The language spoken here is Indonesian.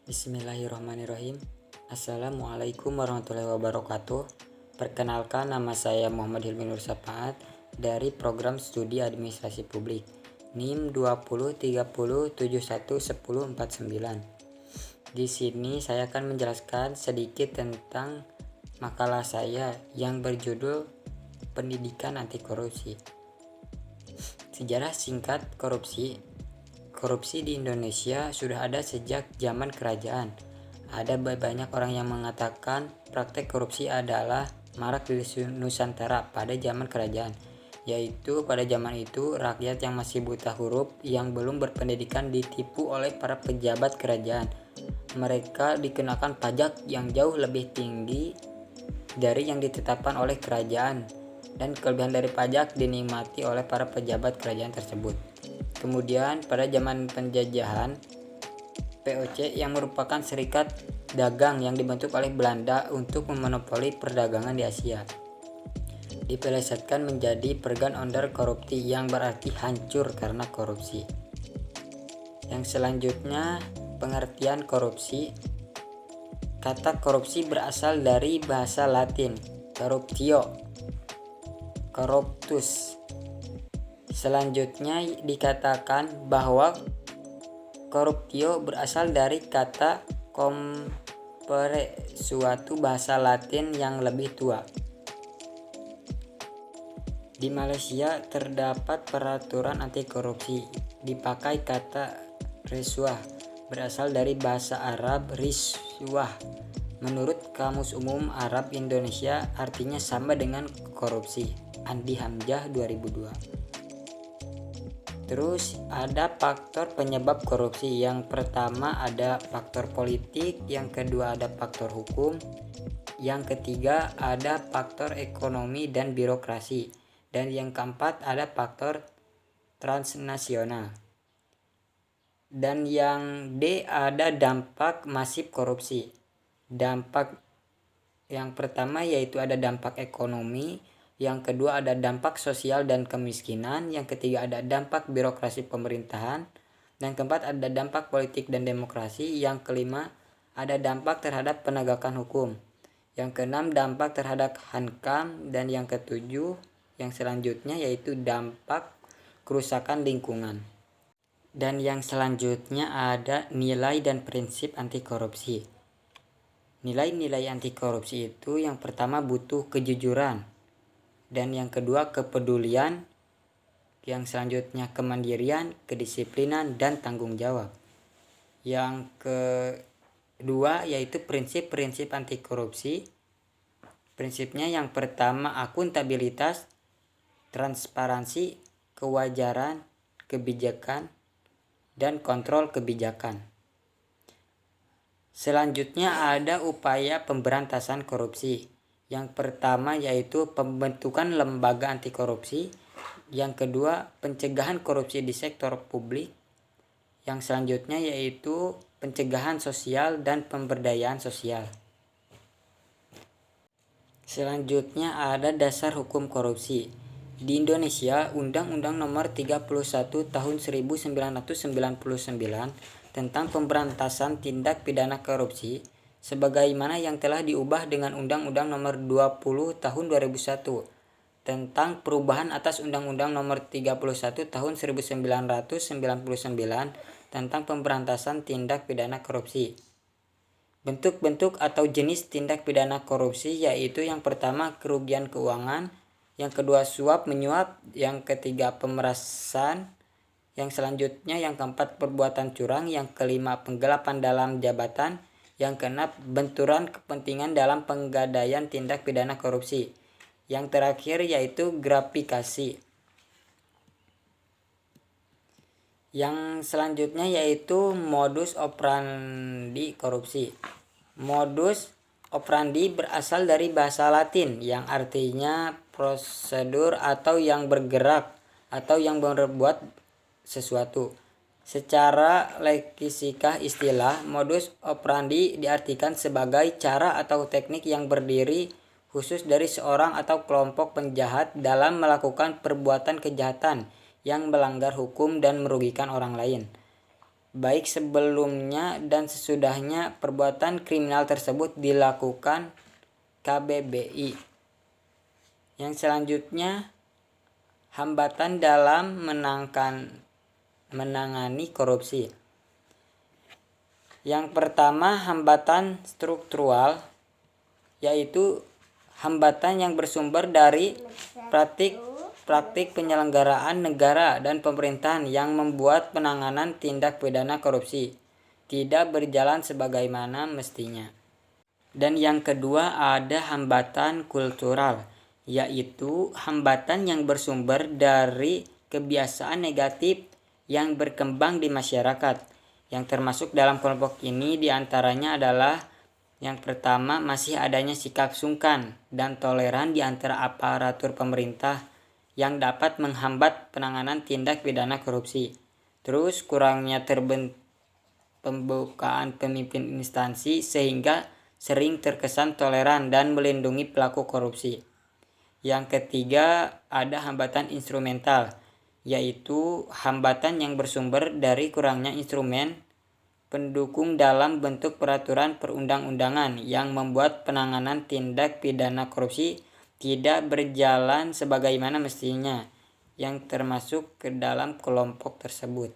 Bismillahirrahmanirrahim. Assalamualaikum warahmatullahi wabarakatuh. Perkenalkan, nama saya Muhammad Hilmi Nur Sapaat dari Program Studi Administrasi Publik NIM 2030711049. Di sini saya akan menjelaskan sedikit tentang makalah saya yang berjudul Pendidikan Anti Korupsi. Sejarah singkat korupsi. Korupsi di Indonesia sudah ada sejak zaman kerajaan. Ada banyak orang yang mengatakan praktek korupsi adalah marak di Nusantara pada zaman kerajaan, yaitu pada zaman itu rakyat yang masih buta huruf yang belum berpendidikan ditipu oleh para pejabat kerajaan. Mereka dikenakan pajak yang jauh lebih tinggi dari yang ditetapkan oleh kerajaan, dan kelebihan dari pajak dinikmati oleh para pejabat kerajaan tersebut. Kemudian pada zaman penjajahan, POC yang merupakan serikat dagang yang dibentuk oleh Belanda untuk memonopoli perdagangan di Asia, dipelesetkan menjadi Pergan Onder Korupti yang berarti hancur karena korupsi. Yang selanjutnya, pengertian korupsi. Kata korupsi berasal dari bahasa Latin corruptio, corruptus. Selanjutnya dikatakan bahwa corruptio berasal dari kata compere, suatu bahasa Latin yang lebih tua. Di Malaysia terdapat peraturan anti korupsi. Dipakai kata risuah, berasal dari bahasa Arab riswah. Menurut Kamus Umum Arab Indonesia artinya sama dengan korupsi. Andi Hamzah 2002. Terus ada faktor penyebab korupsi. Yang pertama ada faktor politik, yang kedua ada faktor hukum, yang ketiga ada faktor ekonomi dan birokrasi, dan yang keempat ada faktor transnasional. Dan yang D ada dampak masif korupsi. Dampak yang pertama yaitu ada dampak ekonomi, yang kedua ada dampak sosial dan kemiskinan, yang ketiga ada dampak birokrasi pemerintahan, dan keempat ada dampak politik dan demokrasi, yang kelima ada dampak terhadap penegakan hukum, yang keenam dampak terhadap hankam, dan yang ketujuh yang selanjutnya yaitu dampak kerusakan lingkungan. Dan yang selanjutnya ada nilai dan prinsip anti korupsi. Nilai-nilai anti korupsi itu yang pertama butuh kejujuran, dan yang kedua kepedulian, yang selanjutnya kemandirian, kedisiplinan, dan tanggung jawab. Yang kedua yaitu prinsip-prinsip anti korupsi. Prinsipnya yang pertama akuntabilitas, transparansi, kewajaran, kebijakan, dan kontrol kebijakan. Selanjutnya ada upaya pemberantasan korupsi. Yang pertama yaitu pembentukan lembaga anti korupsi, yang kedua pencegahan korupsi di sektor publik, yang selanjutnya yaitu pencegahan sosial dan pemberdayaan sosial. Selanjutnya ada dasar hukum korupsi. Di Indonesia, Undang-Undang Nomor 31 Tahun 1999 tentang pemberantasan tindak pidana korupsi sebagaimana yang telah diubah dengan Undang-Undang Nomor 20 Tahun 2001 tentang perubahan atas Undang-Undang Nomor 31 Tahun 1999 tentang pemberantasan tindak pidana korupsi. Bentuk-bentuk atau jenis tindak pidana korupsi yaitu yang pertama kerugian keuangan, yang kedua suap menyuap, yang ketiga pemerasan, yang selanjutnya yang keempat perbuatan curang, yang kelima penggelapan dalam jabatan, yang keenam benturan kepentingan dalam penggadaian tindak pidana korupsi. Yang terakhir yaitu gratifikasi. Yang selanjutnya yaitu modus operandi korupsi. Modus operandi berasal dari bahasa Latin yang artinya prosedur atau yang bergerak atau yang berbuat sesuatu. Secara leksikal istilah, modus operandi diartikan sebagai cara atau teknik yang berdiri khusus dari seorang atau kelompok penjahat dalam melakukan perbuatan kejahatan yang melanggar hukum dan merugikan orang lain. baik sebelumnya dan sesudahnya perbuatan kriminal tersebut dilakukan KBBI. Yang selanjutnya, hambatan dalam menangani korupsi. Yang pertama, hambatan struktural, yaitu hambatan yang bersumber dari praktik penyelenggaraan negara dan pemerintahan yang membuat penanganan tindak pidana korupsi tidak berjalan sebagaimana mestinya. Dan yang kedua ada hambatan kultural, yaitu hambatan yang bersumber dari kebiasaan negatif yang berkembang di masyarakat. Yang termasuk dalam kelompok ini diantaranya adalah yang pertama, masih adanya sikap sungkan dan toleran di antara aparatur pemerintah yang dapat menghambat penanganan tindak pidana korupsi. Terus kurangnya pembukaan pemimpin instansi sehingga sering terkesan toleran dan melindungi pelaku korupsi. Yang ketiga ada hambatan instrumental, yaitu hambatan yang bersumber dari kurangnya instrumen pendukung dalam bentuk peraturan perundang-undangan yang membuat penanganan tindak pidana korupsi tidak berjalan sebagaimana mestinya, yang termasuk ke dalam kelompok tersebut.